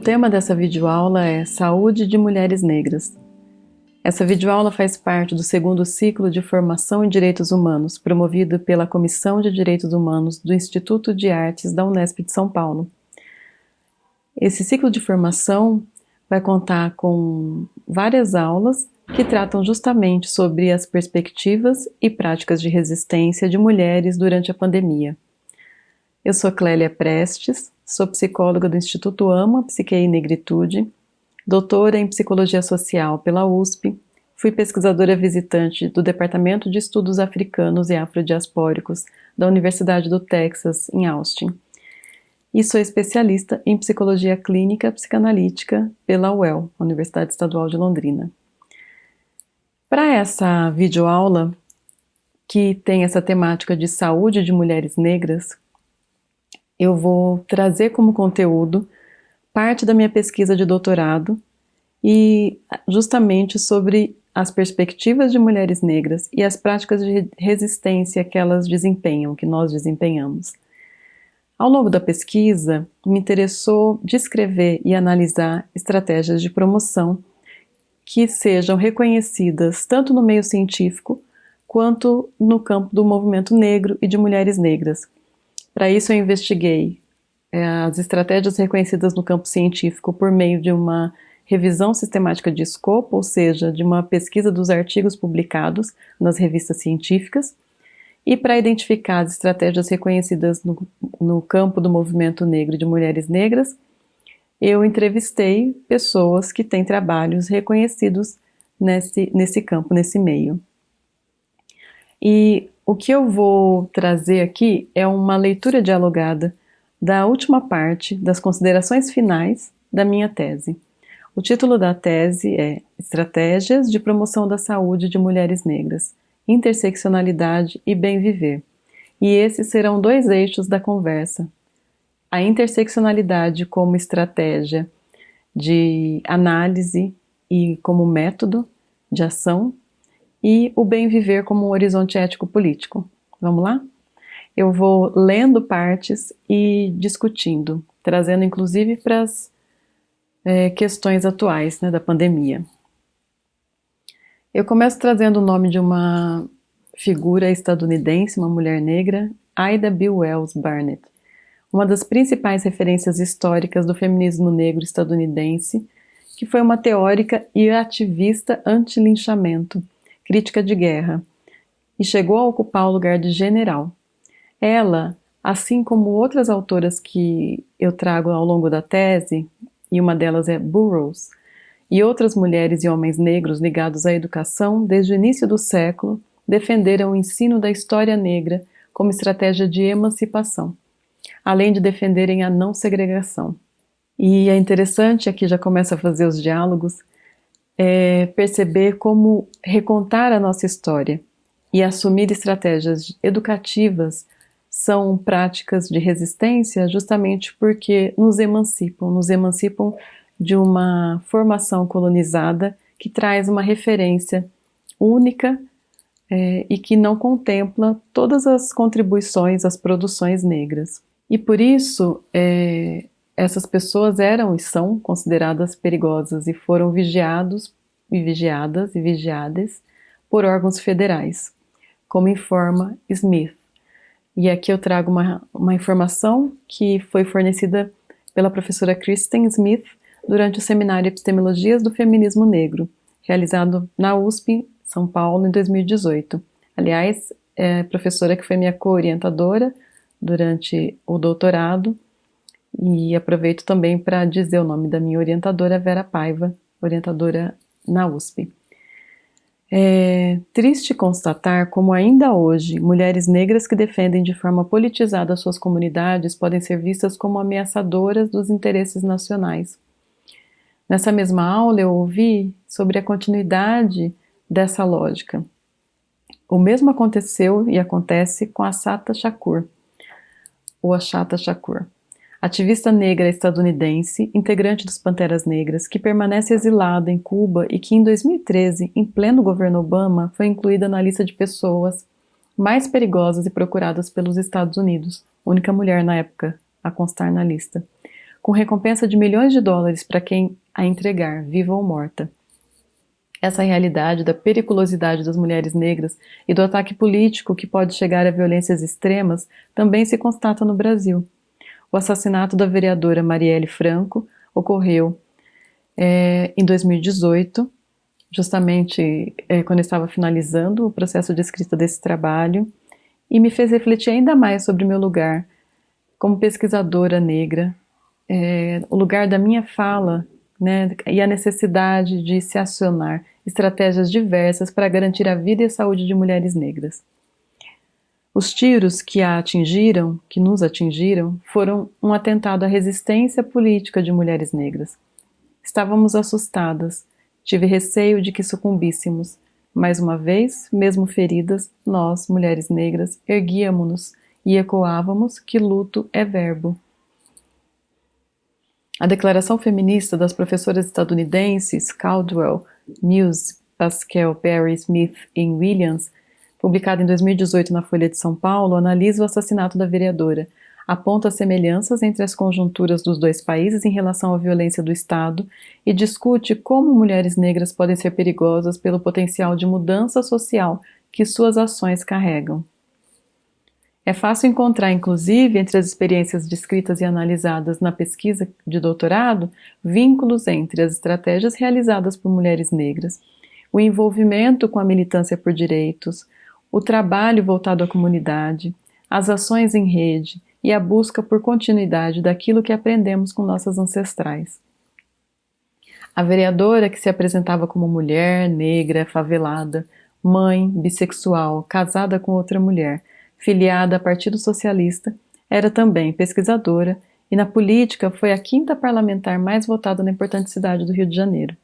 tema dessa videoaula é Saúde de Mulheres Negras. Essa videoaula faz parte do segundo ciclo de Formação em Direitos Humanos, promovido pela Comissão de Direitos Humanos do Instituto de Artes da Unesp de São Paulo. Esse ciclo de formação vai contar com várias aulas que tratam justamente sobre as perspectivas e práticas de resistência de mulheres durante a pandemia. Eu sou Clélia Prestes, sou psicóloga do Instituto AMA, Psique e Negritude, doutora em Psicologia Social pela USP, fui pesquisadora visitante do Departamento de Estudos Africanos e Afrodiaspóricos da Universidade do Texas, em Austin, e sou especialista em Psicologia Clínica Psicanalítica pela UEL, Universidade Estadual de Londrina. Para essa videoaula, que tem essa temática de saúde de mulheres negras, eu vou trazer como conteúdo parte da minha pesquisa de doutorado e justamente sobre as perspectivas de mulheres negras e as práticas de resistência que elas desempenham, que nós desempenhamos. Ao longo da pesquisa, me interessou descrever e analisar estratégias de promoção que sejam reconhecidas tanto no meio científico quanto no campo do movimento negro e de mulheres negras. Para isso eu investiguei as estratégias reconhecidas no campo científico por meio de uma revisão sistemática de escopo, ou seja, de uma pesquisa dos artigos publicados nas revistas científicas, e para identificar as estratégias reconhecidas no campo do movimento negro e de mulheres negras, eu entrevistei pessoas que têm trabalhos reconhecidos nesse campo, nesse meio. E o que eu vou trazer aqui é uma leitura dialogada da última parte das considerações finais da minha tese. O título da tese é Estratégias de Promoção da Saúde de Mulheres Negras, Interseccionalidade e Bem-Viver. E esses serão dois eixos da conversa. A interseccionalidade como estratégia de análise e como método de ação, e o bem-viver como um horizonte ético-político. Vamos lá? Eu vou lendo partes e discutindo, trazendo inclusive para as questões atuais, da pandemia. Eu começo trazendo o nome de uma figura estadunidense, uma mulher negra, Ida B. Wells Barnett, uma das principais referências históricas do feminismo negro estadunidense, que foi uma teórica e ativista anti-linchamento, crítica de guerra, e chegou a ocupar o lugar de general. Ela, assim como outras autoras que eu trago ao longo da tese, e uma delas é Burroughs, e outras mulheres e homens negros ligados à educação, desde o início do século, defenderam o ensino da história negra como estratégia de emancipação, além de defenderem a não segregação. E é interessante, aqui já começa a fazer os diálogos, perceber como recontar a nossa história e assumir estratégias educativas são práticas de resistência justamente porque nos emancipam de uma formação colonizada que traz uma referência única e que não contempla todas as contribuições, as produções negras. E por isso, essas pessoas eram e são consideradas perigosas e foram vigiadas por órgãos federais, como informa Smith. E aqui eu trago uma informação que foi fornecida pela professora Kristen Smith durante o seminário Epistemologias do Feminismo Negro, realizado na USP, São Paulo, em 2018. Aliás, é a professora que foi minha co-orientadora durante o doutorado, e aproveito também para dizer o nome da minha orientadora, Vera Paiva, orientadora na USP. É triste constatar como ainda hoje mulheres negras que defendem de forma politizada suas comunidades podem ser vistas como ameaçadoras dos interesses nacionais. Nessa mesma aula eu ouvi sobre a continuidade dessa lógica. O mesmo aconteceu e acontece com Assata Shakur, ou Assata Shakur, ativista negra estadunidense, integrante dos Panteras Negras, que permanece exilada em Cuba e que em 2013, em pleno governo Obama, foi incluída na lista de pessoas mais perigosas e procuradas pelos Estados Unidos, única mulher na época a constar na lista, com recompensa de milhões de dólares para quem a entregar, viva ou morta. Essa realidade da periculosidade das mulheres negras e do ataque político que pode chegar a violências extremas também se constata no Brasil. O assassinato da vereadora Marielle Franco ocorreu em 2018, justamente quando eu estava finalizando o processo de escrita desse trabalho, e me fez refletir ainda mais sobre o meu lugar como pesquisadora negra, o lugar da minha fala, né, e a necessidade de se acionar estratégias diversas para garantir a vida e a saúde de mulheres negras. Os tiros que nos atingiram, foram um atentado à resistência política de mulheres negras. Estávamos assustadas, tive receio de que sucumbíssemos. Mais uma vez, mesmo feridas, nós, mulheres negras, erguíamos-nos e ecoávamos que luto é verbo. A declaração feminista das professoras estadunidenses Caldwell, Muse, Pascal, Perry, Smith e Williams, publicada em 2018 na Folha de São Paulo, analisa o assassinato da vereadora, aponta semelhanças entre as conjunturas dos dois países em relação à violência do Estado e discute como mulheres negras podem ser perigosas pelo potencial de mudança social que suas ações carregam. É fácil encontrar, inclusive, entre as experiências descritas e analisadas na pesquisa de doutorado, vínculos entre as estratégias realizadas por mulheres negras, o envolvimento com a militância por direitos, o trabalho voltado à comunidade, as ações em rede e a busca por continuidade daquilo que aprendemos com nossas ancestrais. A vereadora, que se apresentava como mulher, negra, favelada, mãe, bissexual, casada com outra mulher, filiada a Partido Socialista, era também pesquisadora e na política foi a 5ª parlamentar mais votada na importante cidade do Rio de Janeiro.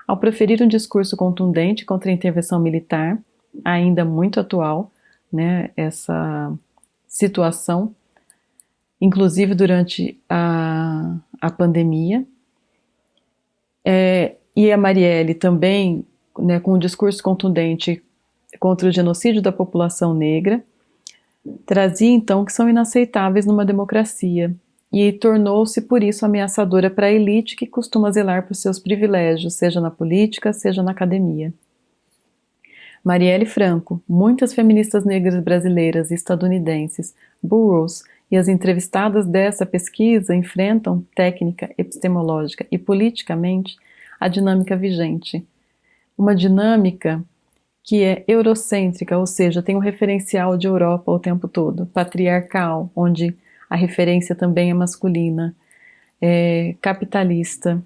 Ao proferir um discurso contundente contra a intervenção militar, ainda muito atual, né, essa situação, inclusive durante a pandemia, e a Marielle também, né, com um discurso contundente contra o genocídio da população negra, trazia então que são inaceitáveis numa democracia e tornou-se por isso ameaçadora para a elite que costuma zelar por seus privilégios, seja na política, seja na academia. Marielle Franco, muitas feministas negras brasileiras e estadunidenses, Burroughs e as entrevistadas dessa pesquisa enfrentam técnica, epistemológica e politicamente a dinâmica vigente. Uma dinâmica que é eurocêntrica, ou seja, tem um referencial de Europa o tempo todo, patriarcal, onde a referência também é masculina, capitalista,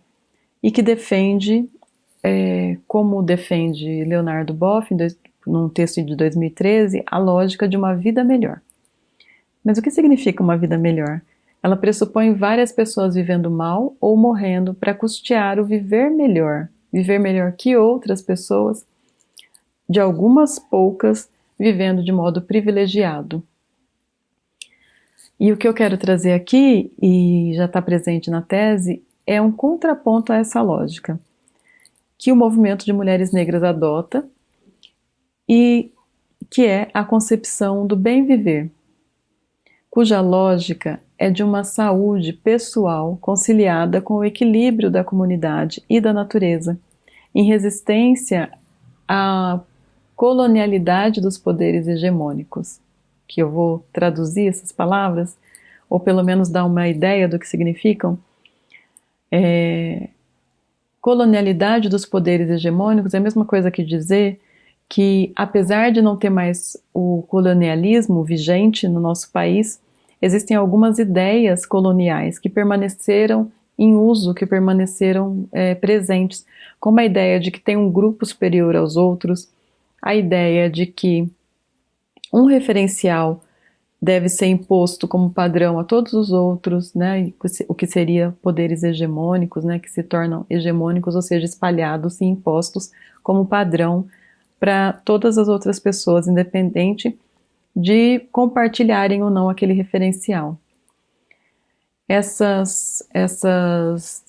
e que defende, como defende Leonardo Boff, num texto de 2013, a lógica de uma vida melhor. Mas o que significa uma vida melhor? Ela pressupõe várias pessoas vivendo mal ou morrendo para custear o viver melhor que outras pessoas, de algumas poucas, vivendo de modo privilegiado. E o que eu quero trazer aqui, e já está presente na tese, é um contraponto a essa lógica, que o movimento de mulheres negras adota, e que é a concepção do bem viver, cuja lógica é de uma saúde pessoal conciliada com o equilíbrio da comunidade e da natureza, em resistência à colonialidade dos poderes hegemônicos, que eu vou traduzir essas palavras, ou pelo menos dar uma ideia do que significam. Colonialidade dos poderes hegemônicos é a mesma coisa que dizer que, apesar de não ter mais o colonialismo vigente no nosso país, existem algumas ideias coloniais que permaneceram em uso, que permaneceram presentes, como a ideia de que tem um grupo superior aos outros, a ideia de que um referencial deve ser imposto como padrão a todos os outros, né, o que seria poderes hegemônicos, né, que se tornam hegemônicos, ou seja, espalhados e impostos como padrão para todas as outras pessoas, independente de compartilharem ou não aquele referencial. Essas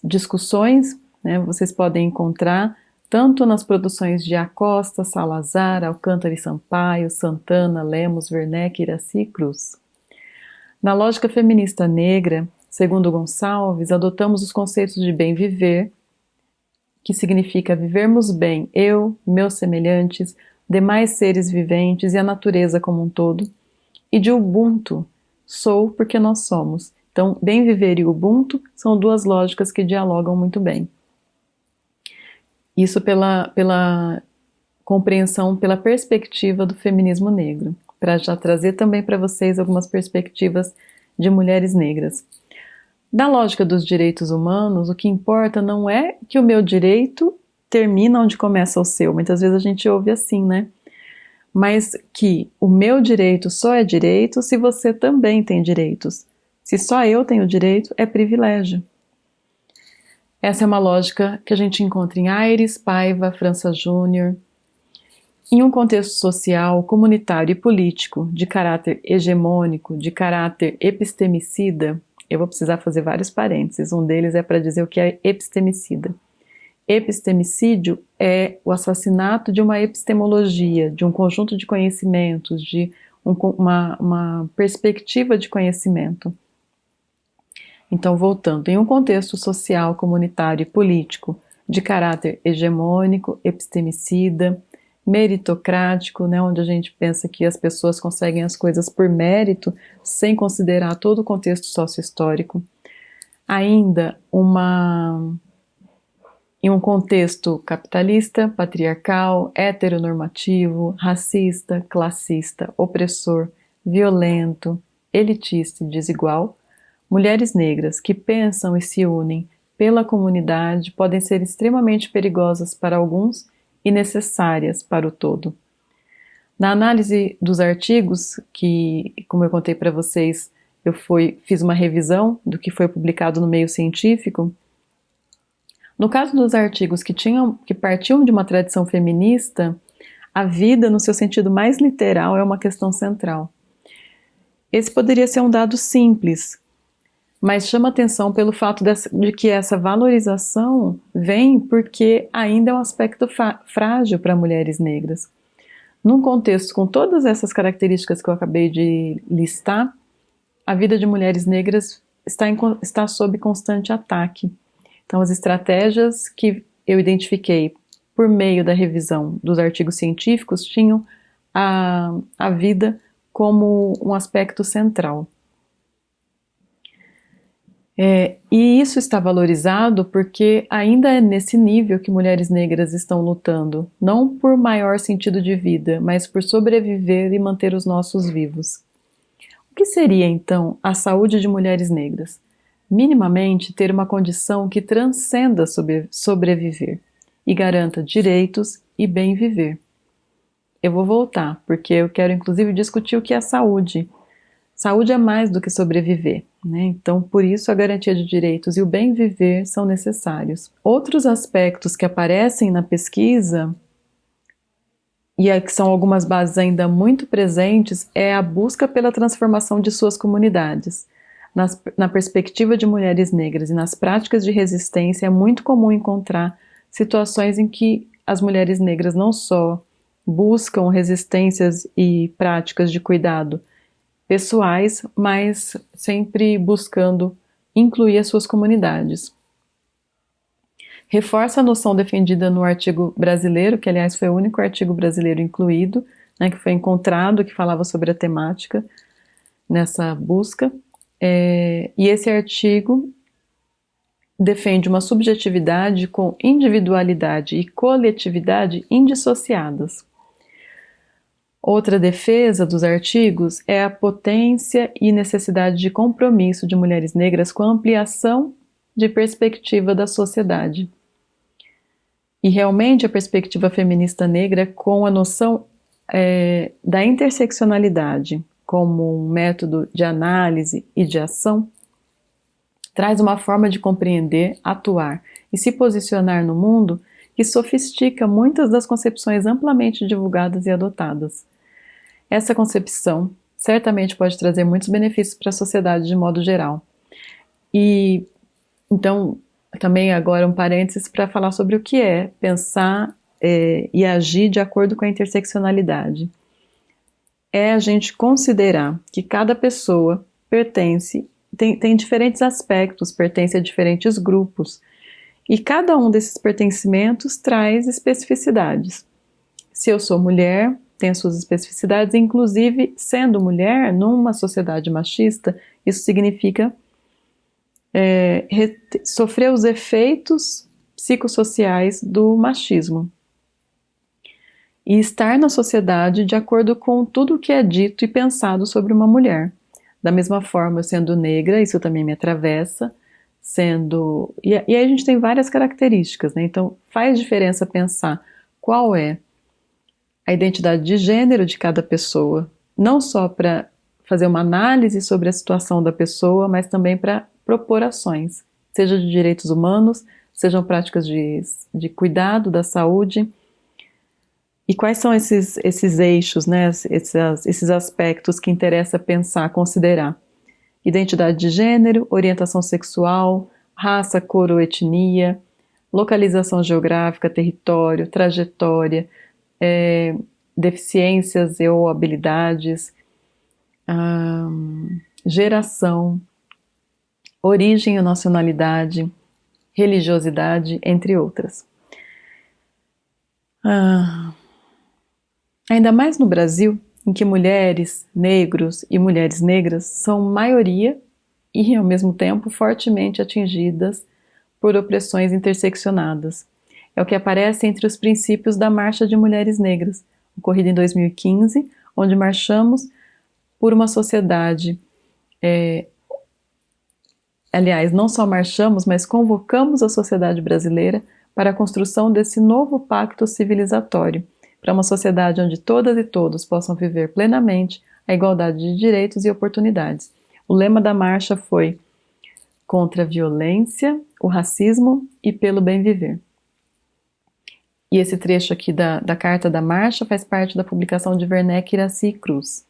discussões, né, vocês podem encontrar tanto nas produções de Acosta, Salazar, Alcântara e Sampaio, Santana, Lemos, Werneck, Iracy e Cruz. Na lógica feminista negra, Segundo Gonçalves, adotamos os conceitos de bem viver, que significa vivermos bem eu, meus semelhantes, demais seres viventes e a natureza como um todo, e de Ubuntu, sou porque nós somos. Então, bem viver e Ubuntu são duas lógicas que dialogam muito bem. Isso pela compreensão, pela perspectiva do feminismo negro, para já trazer também para vocês algumas perspectivas de mulheres negras. Na lógica dos direitos humanos, o que importa não é que o meu direito termina onde começa o seu. Muitas vezes a gente ouve assim, né? Mas que o meu direito só é direito se você também tem direitos. Se só eu tenho direito, é privilégio. Essa é uma lógica que a gente encontra em Aires, Paiva, França Júnior. Em um contexto social, comunitário e político de caráter hegemônico, de caráter epistemicida, eu vou precisar fazer vários parênteses, um deles é para dizer o que é epistemicida. Epistemicídio é o assassinato de uma epistemologia, de um conjunto de conhecimentos, de uma perspectiva de conhecimento. Então, voltando, em um contexto social, comunitário e político de caráter hegemônico, epistemicida, meritocrático, né, onde a gente pensa que as pessoas conseguem as coisas por mérito, sem considerar todo o contexto sócio-histórico. Ainda em um contexto capitalista, patriarcal, heteronormativo, racista, classista, opressor, violento, elitista e desigual, mulheres negras que pensam e se unem pela comunidade podem ser extremamente perigosas para alguns e necessárias para o todo. Na análise dos artigos, que, como eu contei para vocês, eu fiz uma revisão do que foi publicado no meio científico. No caso dos artigos que partiam de uma tradição feminista, a vida, no seu sentido mais literal, é uma questão central. Esse poderia ser um dado simples, mas chama atenção pelo fato de que essa valorização vem porque ainda é um aspecto frágil para mulheres negras. Num contexto com todas essas características que eu acabei de listar, a vida de mulheres negras está sob constante ataque. Então, as estratégias que eu identifiquei por meio da revisão dos artigos científicos tinham a vida como um aspecto central. E isso está valorizado porque ainda é nesse nível que mulheres negras estão lutando, não por maior sentido de vida, mas por sobreviver e manter os nossos vivos. O que seria, então, a saúde de mulheres negras? Minimamente ter uma condição que transcenda sobreviver e garanta direitos e bem viver. Eu vou voltar, porque eu quero inclusive discutir o que é saúde. Saúde é mais do que sobreviver, né? Então, por isso, a garantia de direitos e o bem viver são necessários. Outros aspectos que aparecem na pesquisa, e que são algumas bases ainda muito presentes, é a busca pela transformação de suas comunidades. Na perspectiva de mulheres negras e nas práticas de resistência, é muito comum encontrar situações em que as mulheres negras não só buscam resistências e práticas de cuidado pessoais, mas sempre buscando incluir as suas comunidades. Reforça a noção defendida no artigo brasileiro, que aliás foi o único artigo brasileiro incluído, né, que foi encontrado, que falava sobre a temática nessa busca. E esse artigo defende uma subjetividade com individualidade e coletividade indissociadas. Outra defesa dos artigos é a potência e necessidade de compromisso de mulheres negras com a ampliação de perspectiva da sociedade. E realmente a perspectiva feminista negra com a noção da interseccionalidade como um método de análise e de ação, traz uma forma de compreender, atuar e se posicionar no mundo que sofistica muitas das concepções amplamente divulgadas e adotadas. Essa concepção certamente pode trazer muitos benefícios para a sociedade de modo geral. E então, também agora um parênteses para falar sobre o que é pensar e agir de acordo com a interseccionalidade. É a gente considerar que cada pessoa pertence, tem diferentes aspectos, pertence a diferentes grupos, e cada um desses pertencimentos traz especificidades. Se eu sou mulher, tem as suas especificidades, inclusive sendo mulher, numa sociedade machista, isso significa sofrer os efeitos psicossociais do machismo. E estar na sociedade de acordo com tudo o que é dito e pensado sobre uma mulher. Da mesma forma, sendo negra, isso também me atravessa, e aí a gente tem várias características, né? Então faz diferença pensar qual é a identidade de gênero de cada pessoa, não só para fazer uma análise sobre a situação da pessoa, mas também para propor ações, seja de direitos humanos, sejam práticas de cuidado da saúde. E quais são esses eixos, né? Esses aspectos que interessa pensar, considerar? Identidade de gênero, orientação sexual, raça, cor ou etnia, localização geográfica, território, trajetória, deficiências ou habilidades, geração, origem ou nacionalidade, religiosidade, entre outras. Ainda mais no Brasil, em que mulheres, negros e mulheres negras são maioria e, ao mesmo tempo, fortemente atingidas por opressões interseccionadas. É o que aparece entre os princípios da Marcha de Mulheres Negras, ocorrida em 2015, onde marchamos por uma sociedade. Aliás, não só marchamos, mas convocamos a sociedade brasileira para a construção desse novo pacto civilizatório, para uma sociedade onde todas e todos possam viver plenamente a igualdade de direitos e oportunidades. O lema da marcha foi contra a violência, o racismo e pelo bem viver. E esse trecho aqui da carta da marcha faz parte da publicação de Werneck, Iracy e Cruz.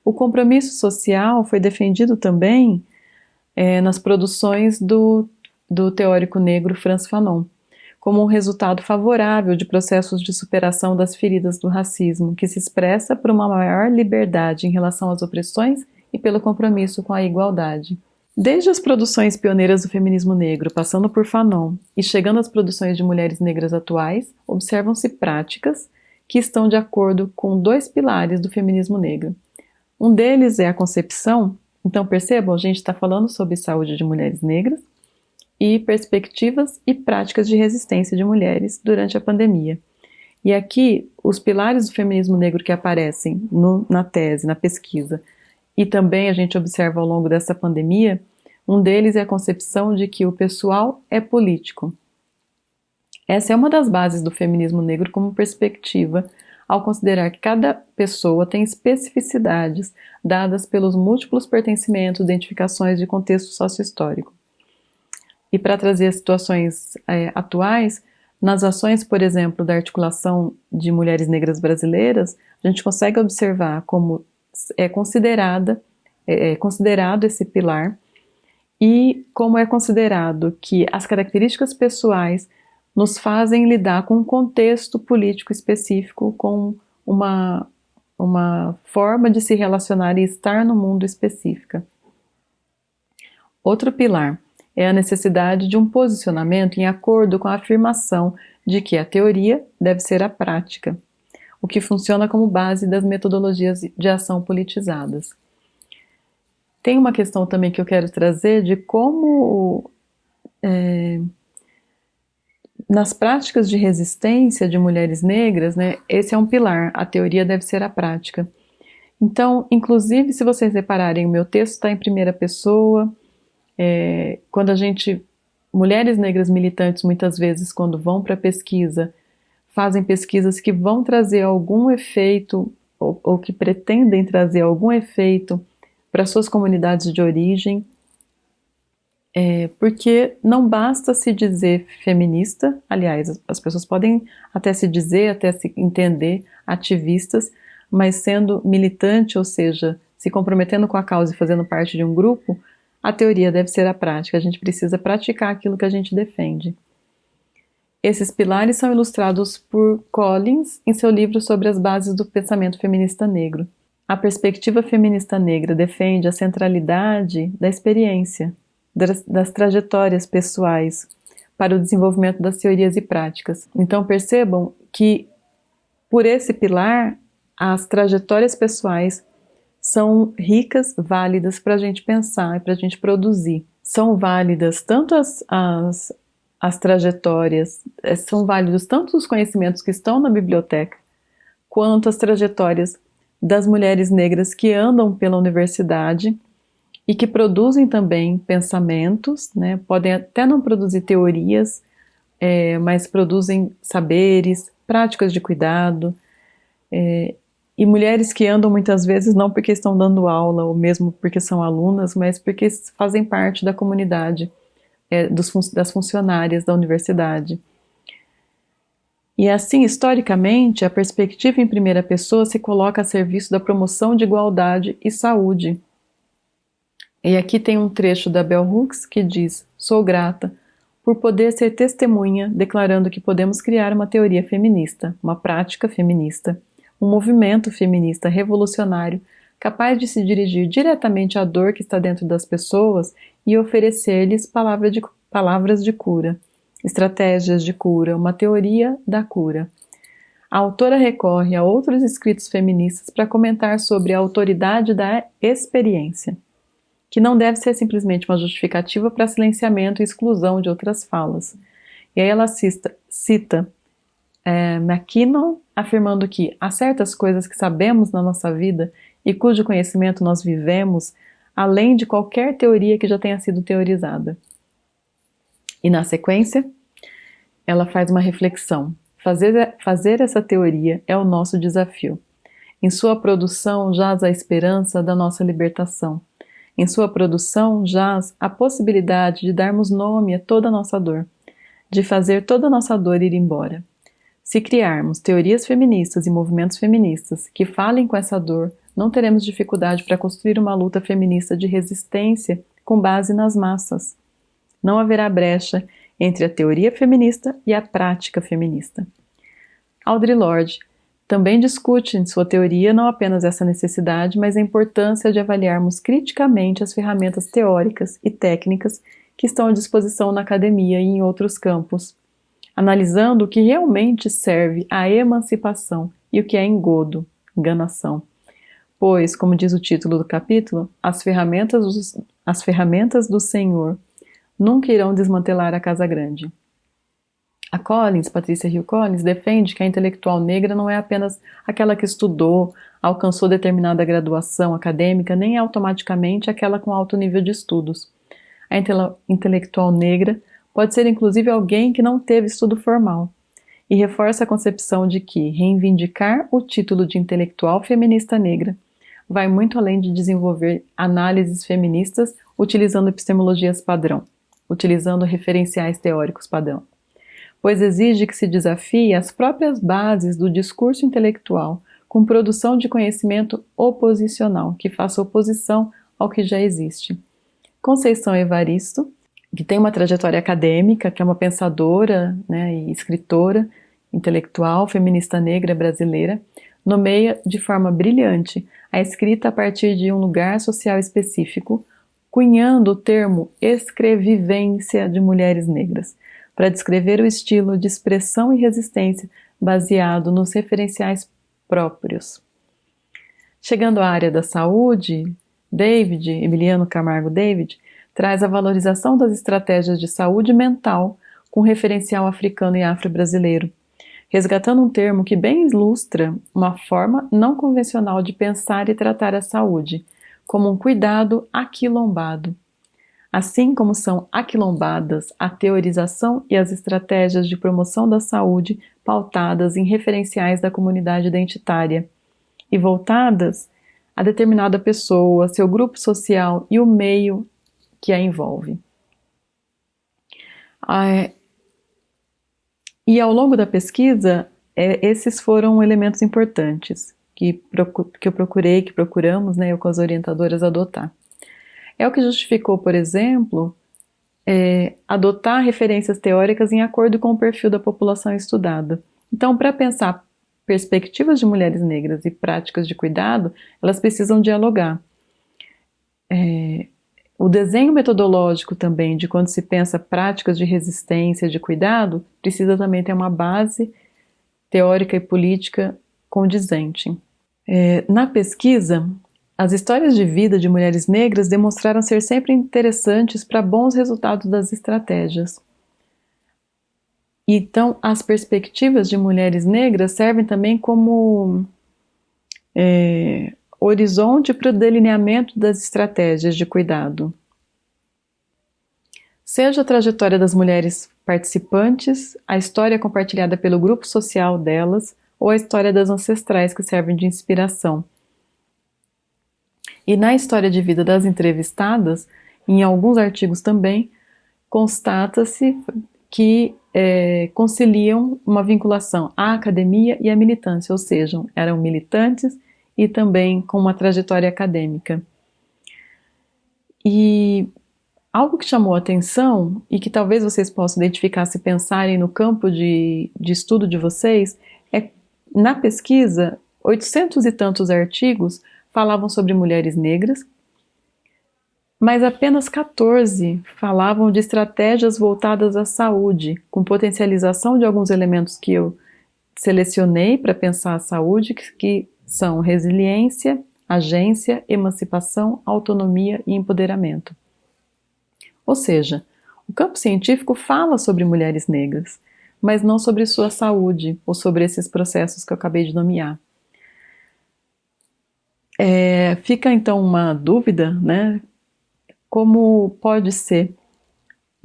O compromisso social foi defendido também nas produções do teórico negro Frantz Fanon, como um resultado favorável de processos de superação das feridas do racismo, que se expressa por uma maior liberdade em relação às opressões e pelo compromisso com a igualdade. Desde as produções pioneiras do feminismo negro, passando por Fanon, e chegando às produções de mulheres negras atuais, observam-se práticas que estão de acordo com dois pilares do feminismo negro. Um deles é a concepção. Então percebam, a gente está falando sobre saúde de mulheres negras, e perspectivas e práticas de resistência de mulheres durante a pandemia. E aqui, os pilares do feminismo negro que aparecem na tese, na pesquisa, e também a gente observa ao longo dessa pandemia, um deles é a concepção de que o pessoal é político. Essa é uma das bases do feminismo negro como perspectiva, ao considerar que cada pessoa tem especificidades dadas pelos múltiplos pertencimentos, identificações de contexto sociohistórico. E para trazer as situações atuais, nas ações, por exemplo, da articulação de mulheres negras brasileiras, a gente consegue observar como é considerado esse pilar e como é considerado que as características pessoais nos fazem lidar com um contexto político específico, com uma forma de se relacionar e estar no mundo específica. Outro pilar é a necessidade de um posicionamento em acordo com a afirmação de que a teoria deve ser a prática, o que funciona como base das metodologias de ação politizadas. Tem uma questão também que eu quero trazer de como, nas práticas de resistência de mulheres negras, né, esse é um pilar, a teoria deve ser a prática. Então, inclusive, se vocês repararem, o meu texto está em primeira pessoa. Quando mulheres negras militantes, muitas vezes, quando vão para pesquisa, fazem pesquisas que vão trazer algum efeito, ou que pretendem trazer algum efeito para suas comunidades de origem, porque não basta se dizer feminista, aliás, as pessoas podem até se dizer, até se entender ativistas, mas sendo militante, ou seja, se comprometendo com a causa e fazendo parte de um grupo, a teoria deve ser a prática, a gente precisa praticar aquilo que a gente defende. Esses pilares são ilustrados por Collins em seu livro sobre as bases do pensamento feminista negro. A perspectiva feminista negra defende a centralidade da experiência, das trajetórias pessoais para o desenvolvimento das teorias e práticas. Então percebam que, por esse pilar, as trajetórias pessoais são ricas, válidas para a gente pensar e para a gente produzir. São válidas tanto as trajetórias, são válidos tanto os conhecimentos que estão na biblioteca, quanto as trajetórias das mulheres negras que andam pela universidade e que produzem também pensamentos, né? Podem até não produzir teorias, mas produzem saberes, práticas de cuidado, e mulheres que andam muitas vezes não porque estão dando aula ou mesmo porque são alunas, mas porque fazem parte da comunidade, das funcionárias da universidade. E assim, historicamente, a perspectiva em primeira pessoa se coloca a serviço da promoção de igualdade e saúde. E aqui tem um trecho da Bell Hooks que diz: "Sou grata por poder ser testemunha, declarando que podemos criar uma teoria feminista, uma prática feminista, um movimento feminista revolucionário, capaz de se dirigir diretamente à dor que está dentro das pessoas e oferecer-lhes palavras de cura, estratégias de cura, uma teoria da cura." A autora recorre a outros escritos feministas para comentar sobre a autoridade da experiência, que não deve ser simplesmente uma justificativa para silenciamento e exclusão de outras falas. E aí ela cita McKinnon afirmando que há certas coisas que sabemos na nossa vida e cujo conhecimento nós vivemos, além de qualquer teoria que já tenha sido teorizada. E na sequência, ela faz uma reflexão. Fazer essa teoria é o nosso desafio. Em sua produção jaz a esperança da nossa libertação. Em sua produção jaz a possibilidade de darmos nome a toda a nossa dor, de fazer toda a nossa dor ir embora. Se criarmos teorias feministas e movimentos feministas que falem com essa dor, não teremos dificuldade para construir uma luta feminista de resistência com base nas massas. Não haverá brecha entre a teoria feminista e a prática feminista. Audre Lorde também discute em sua teoria não apenas essa necessidade, mas a importância de avaliarmos criticamente as ferramentas teóricas e técnicas que estão à disposição na academia e em outros campos, analisando o que realmente serve à emancipação e o que é engodo, enganação. Pois, como diz o título do capítulo, as ferramentas do Senhor nunca irão desmantelar a casa grande. A Patrícia Hill Collins, defende que a intelectual negra não é apenas aquela que estudou, alcançou determinada graduação acadêmica, nem automaticamente aquela com alto nível de estudos. A intelectual negra pode ser inclusive alguém que não teve estudo formal, e reforça a concepção de que reivindicar o título de intelectual feminista negra vai muito além de desenvolver análises feministas utilizando epistemologias padrão, utilizando referenciais teóricos padrão, pois exige que se desafie as próprias bases do discurso intelectual com produção de conhecimento oposicional, que faça oposição ao que já existe. Conceição Evaristo, que tem uma trajetória acadêmica, que é uma pensadora, né, e escritora, intelectual, feminista negra brasileira, nomeia de forma brilhante a escrita a partir de um lugar social específico, cunhando o termo escrevivência de mulheres negras, para descrever o estilo de expressão e resistência baseado nos referenciais próprios. Chegando à área da saúde, Emiliano Camargo David, traz a valorização das estratégias de saúde mental com referencial africano e afro-brasileiro, resgatando um termo que bem ilustra uma forma não convencional de pensar e tratar a saúde, como um cuidado aquilombado. Assim como são aquilombadas a teorização e as estratégias de promoção da saúde pautadas em referenciais da comunidade identitária e voltadas a determinada pessoa, seu grupo social e o meio que a envolve. E ao longo da pesquisa, esses foram elementos importantes que procuramos, né, eu com as orientadoras adotar. É o que justificou, por exemplo, adotar referências teóricas em acordo com o perfil da população estudada. Então, para pensar perspectivas de mulheres negras e práticas de cuidado, elas precisam dialogar. O desenho metodológico também de quando se pensa práticas de resistência, de cuidado, precisa também ter uma base teórica e política condizente. Na pesquisa, as histórias de vida de mulheres negras demonstraram ser sempre interessantes para bons resultados das estratégias. Então, as perspectivas de mulheres negras servem também como horizonte para o delineamento das estratégias de cuidado. Seja a trajetória das mulheres participantes, a história compartilhada pelo grupo social delas, ou a história das ancestrais que servem de inspiração. E na história de vida das entrevistadas, em alguns artigos também, constata-se que conciliam uma vinculação à academia e à militância, ou seja, eram militantes e também com uma trajetória acadêmica. E algo que chamou a atenção, e que talvez vocês possam identificar se pensarem no campo de estudo de vocês, é na pesquisa, 800 e tantos artigos falavam sobre mulheres negras, mas apenas 14 falavam de estratégias voltadas à saúde, com potencialização de alguns elementos que eu selecionei para pensar a saúde, que são resiliência, agência, emancipação, autonomia e empoderamento. Ou seja, o campo científico fala sobre mulheres negras, mas não sobre sua saúde ou sobre esses processos que eu acabei de nomear. Fica então uma dúvida, né? Como pode ser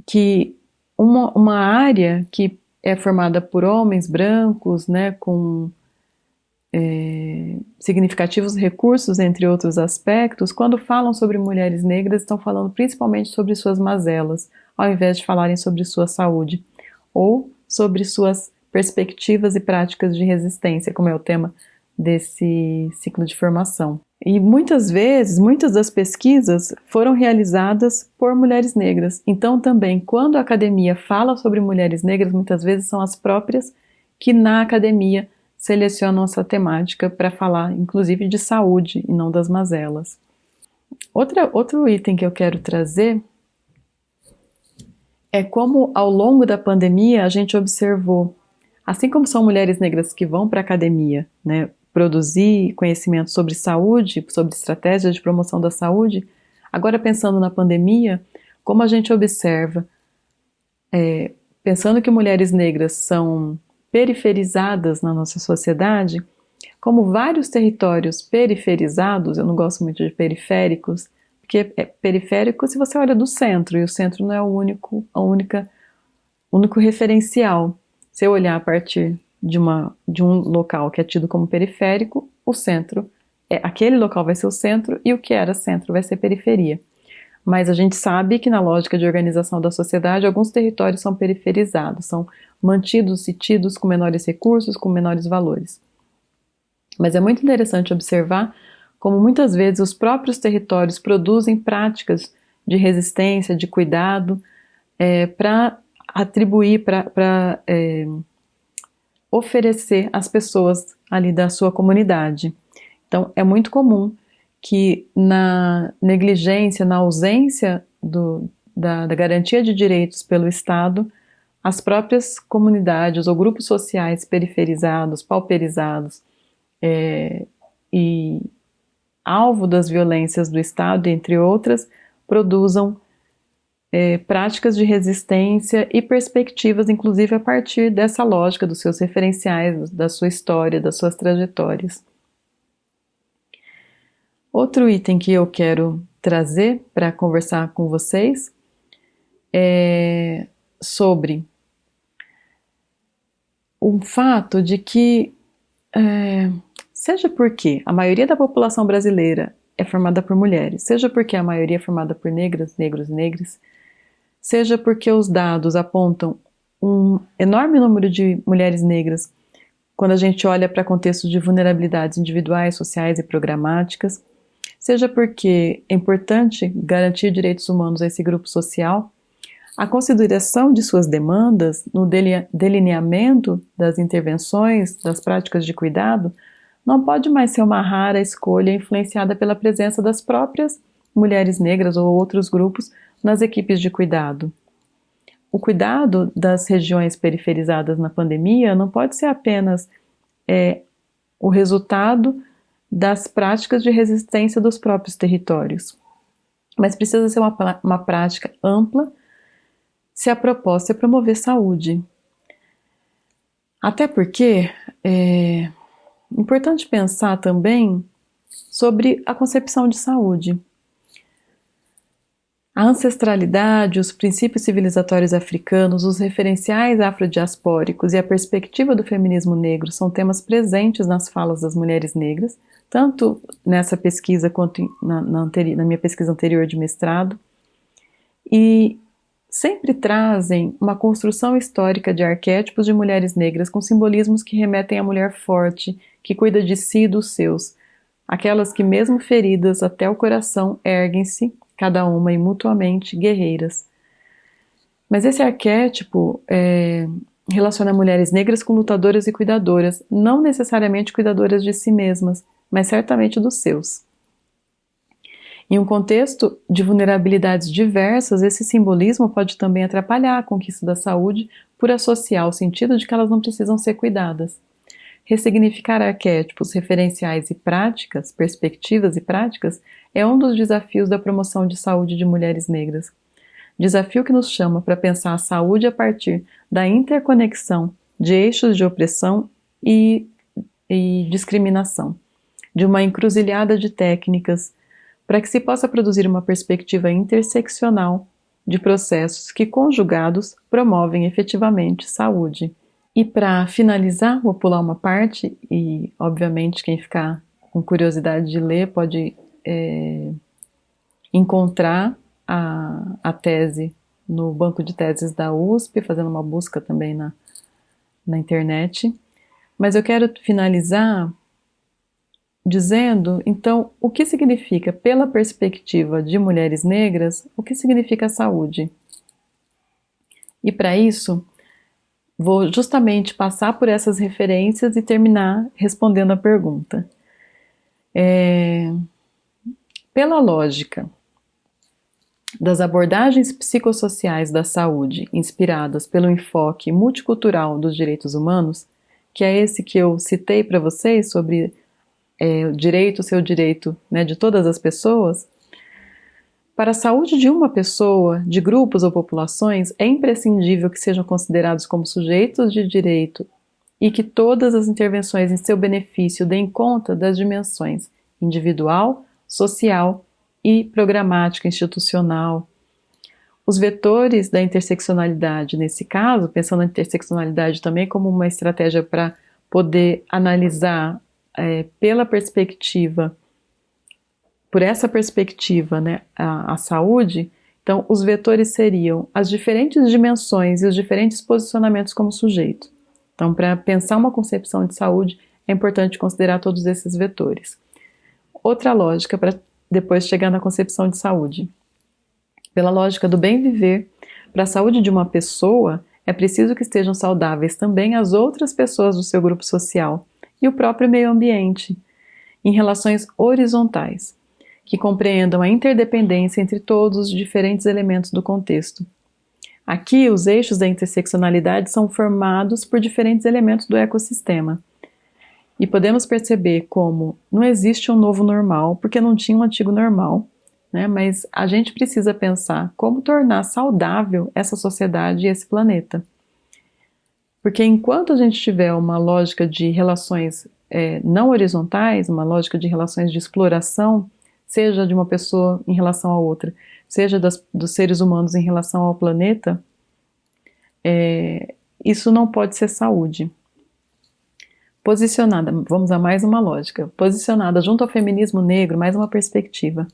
que uma área que é formada por homens brancos, né, com significativos recursos, entre outros aspectos, quando falam sobre mulheres negras, estão falando principalmente sobre suas mazelas, ao invés de falarem sobre sua saúde, ou sobre suas perspectivas e práticas de resistência, como é o tema desse ciclo de formação. E muitas vezes, muitas das pesquisas foram realizadas por mulheres negras. Então também, quando a academia fala sobre mulheres negras, muitas vezes são as próprias que na academia selecionam essa temática para falar, inclusive, de saúde e não das mazelas. Outro item que eu quero trazer é como, ao longo da pandemia, a gente observou, assim como são mulheres negras que vão para a academia, né, produzir conhecimento sobre saúde, sobre estratégias de promoção da saúde, agora pensando na pandemia, como a gente observa, pensando que mulheres negras são periferizadas na nossa sociedade, como vários territórios periferizados, eu não gosto muito de periféricos, porque é periférico se você olha do centro, e o centro não é o único referencial. Se eu olhar a partir de um local que é tido como periférico, o centro, aquele local vai ser o centro, e o que era centro vai ser periferia. Mas a gente sabe que na lógica de organização da sociedade, alguns territórios são periferizados, são mantidos e tidos com menores recursos, com menores valores. Mas é muito interessante observar como muitas vezes os próprios territórios produzem práticas de resistência, de cuidado, para atribuir, para oferecer às pessoas ali da sua comunidade. Então, é muito comum que na negligência, na ausência da garantia de direitos pelo Estado, as próprias comunidades ou grupos sociais periferizados, pauperizados e alvo das violências do Estado, entre outras, produzam práticas de resistência e perspectivas, inclusive a partir dessa lógica dos seus referenciais, da sua história, das suas trajetórias. Outro item que eu quero trazer para conversar com vocês é sobre o fato de que, seja porque a maioria da população brasileira é formada por mulheres, seja porque a maioria é formada por negras, negros e negras, seja porque os dados apontam um enorme número de mulheres negras quando a gente olha para contextos de vulnerabilidades individuais, sociais e programáticas, seja porque é importante garantir direitos humanos a esse grupo social, A consideração de suas demandas no delineamento das intervenções, das práticas de cuidado, não pode mais ser uma rara escolha influenciada pela presença das próprias mulheres negras ou outros grupos nas equipes de cuidado. O cuidado das regiões periferizadas na pandemia não pode ser apenas o resultado das práticas de resistência dos próprios territórios, mas precisa ser uma prática ampla se a proposta é promover saúde. Até porque é importante pensar também sobre a concepção de saúde. A ancestralidade, os princípios civilizatórios africanos, os referenciais afrodiaspóricos e a perspectiva do feminismo negro são temas presentes nas falas das mulheres negras, tanto nessa pesquisa quanto na minha pesquisa anterior de mestrado, e sempre trazem uma construção histórica de arquétipos de mulheres negras com simbolismos que remetem à mulher forte, que cuida de si e dos seus, aquelas que mesmo feridas até o coração erguem-se, cada uma e mutuamente guerreiras. Mas esse arquétipo relaciona mulheres negras com lutadoras e cuidadoras, não necessariamente cuidadoras de si mesmas, mas certamente dos seus. Em um contexto de vulnerabilidades diversas, esse simbolismo pode também atrapalhar a conquista da saúde por associar o sentido de que elas não precisam ser cuidadas. Ressignificar arquétipos, referenciais e práticas, perspectivas e práticas, é um dos desafios da promoção de saúde de mulheres negras. Desafio que nos chama para pensar a saúde a partir da interconexão de eixos de opressão e discriminação, de uma encruzilhada de técnicas, para que se possa produzir uma perspectiva interseccional de processos que, conjugados, promovem efetivamente saúde. E para finalizar, vou pular uma parte, e obviamente quem ficar com curiosidade de ler pode encontrar a tese no banco de teses da USP, fazendo uma busca também na internet. Mas eu quero finalizar dizendo, então, o que significa, pela perspectiva de mulheres negras, o que significa saúde. E para isso, vou justamente passar por essas referências e terminar respondendo a pergunta. Pela lógica das abordagens psicossociais da saúde inspiradas pelo enfoque multicultural dos direitos humanos, que é esse que eu citei para vocês sobre o direito, seu direito, né, de todas as pessoas, para a saúde de uma pessoa, de grupos ou populações, é imprescindível que sejam considerados como sujeitos de direito e que todas as intervenções em seu benefício deem conta das dimensões individual, social e programática institucional. Os vetores da interseccionalidade, nesse caso, pensando na interseccionalidade também como uma estratégia para poder analisar pela perspectiva, por essa perspectiva, né, a saúde, então os vetores seriam as diferentes dimensões e os diferentes posicionamentos como sujeito. Então, para pensar uma concepção de saúde, é importante considerar todos esses vetores. Outra lógica para depois chegar na concepção de saúde. Pela lógica do bem viver, para a saúde de uma pessoa, é preciso que estejam saudáveis também as outras pessoas do seu grupo social e o próprio meio ambiente, em relações horizontais, que compreendam a interdependência entre todos os diferentes elementos do contexto. Aqui, os eixos da interseccionalidade são formados por diferentes elementos do ecossistema. E podemos perceber como não existe um novo normal, porque não tinha um antigo normal, né? Mas a gente precisa pensar como tornar saudável essa sociedade e esse planeta. Porque enquanto a gente tiver uma lógica de relações não horizontais, uma lógica de relações de exploração, seja de uma pessoa em relação a outra, seja dos seres humanos em relação ao planeta, isso não pode ser saúde. Posicionada, vamos a mais uma lógica, posicionada junto ao feminismo negro, mais uma perspectiva.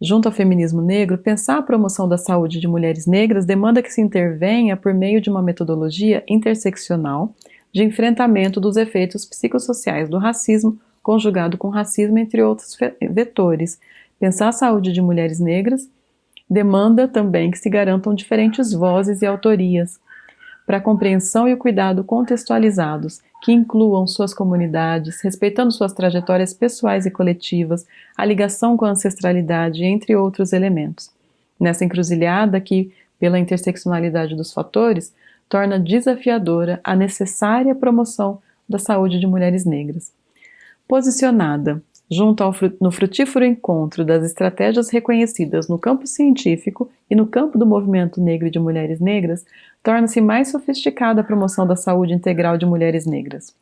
Junto ao feminismo negro, pensar a promoção da saúde de mulheres negras demanda que se intervenha por meio de uma metodologia interseccional de enfrentamento dos efeitos psicossociais do racismo, conjugado com racismo, entre outros vetores. Pensar a saúde de mulheres negras Demanda também que se garantam diferentes vozes e autorias, para a compreensão e o cuidado contextualizados, que incluam suas comunidades, respeitando suas trajetórias pessoais e coletivas, a ligação com a ancestralidade, entre outros elementos. Nessa encruzilhada que, pela interseccionalidade dos fatores, torna desafiadora a necessária promoção da saúde de mulheres negras. Posicionada junto no frutífero encontro das estratégias reconhecidas no campo científico e no campo do movimento negro e de mulheres negras, torna-se mais sofisticada a promoção da saúde integral de mulheres negras.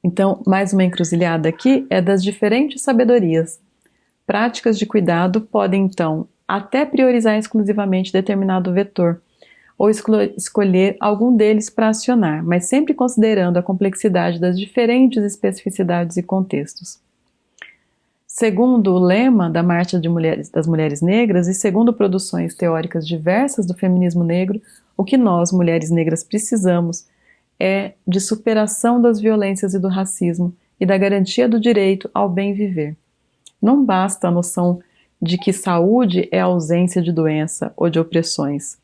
Então, mais uma encruzilhada aqui é das diferentes sabedorias. Práticas de cuidado podem, então, até priorizar exclusivamente determinado vetor, ou escolher algum deles para acionar, mas sempre considerando a complexidade das diferentes especificidades e contextos. Segundo o lema da Marcha das Mulheres Negras e segundo produções teóricas diversas do feminismo negro, o que nós, mulheres negras, precisamos é de superação das violências e do racismo e da garantia do direito ao bem viver. Não basta a noção de que saúde é a ausência de doença ou de opressões,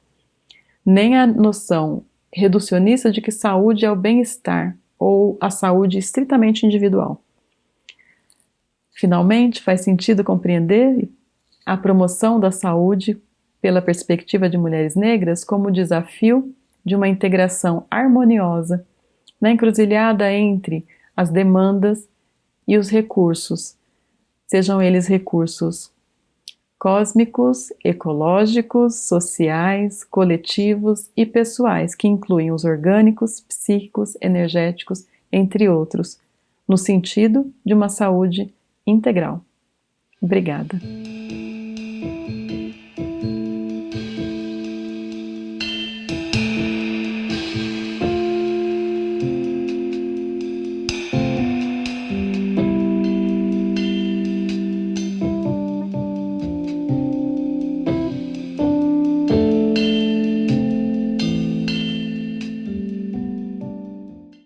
nem a noção reducionista de que saúde é o bem-estar ou a saúde estritamente individual. Finalmente, faz sentido compreender a promoção da saúde pela perspectiva de mulheres negras como o desafio de uma integração harmoniosa na encruzilhada entre as demandas e os recursos, sejam eles recursos cósmicos, ecológicos, sociais, coletivos e pessoais, que incluem os orgânicos, psíquicos, energéticos, entre outros, no sentido de uma saúde integral. Obrigada.